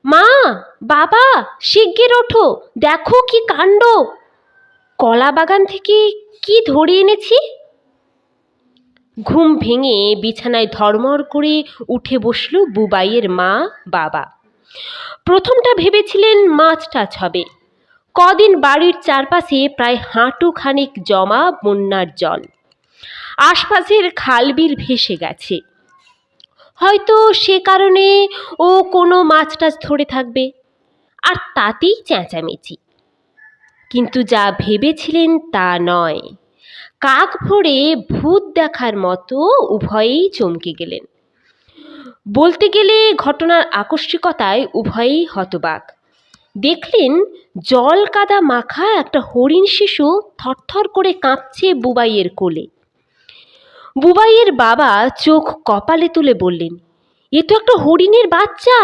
মা, বাবা, শিগগির ওঠো, দেখো কি কাণ্ড! কলা বাগান থেকে কি ধরে এনেছি। ঘুম ভেঙে বিছানায় ধড়মড় করে উঠে বসল বুবাইয়ের মা বাবা। প্রথমটা ভেবেছিলেন মাছ টাছ হবে। কদিন বাড়ির চারপাশে প্রায় হাঁটু খানিক জমা বন্যার জল, আশপাশের খালবিল ভেসে গেছে। হয়তো সে কারণে ও কোনো মাছ টাছ ধরে থাকবে, আর তাতেই চেঁচামেচি। কিন্তু যা ভেবেছিলেন তা নয়। কাক ভরে ভূত দেখার মতো উভয়েই চমকে গেলেন। বলতে গেলে ঘটনার আকস্মিকতায় উভয়েই হতবাক। দেখলেন জল কাদা মাখা একটা হরিণ শিশু থরথর করে কাঁপছে বুবাইয়ের কোলে। বুবাইয়ের বাবা চোখ কপালে তুলে বললেন, এ তো একটা হরিণের বাচ্চা,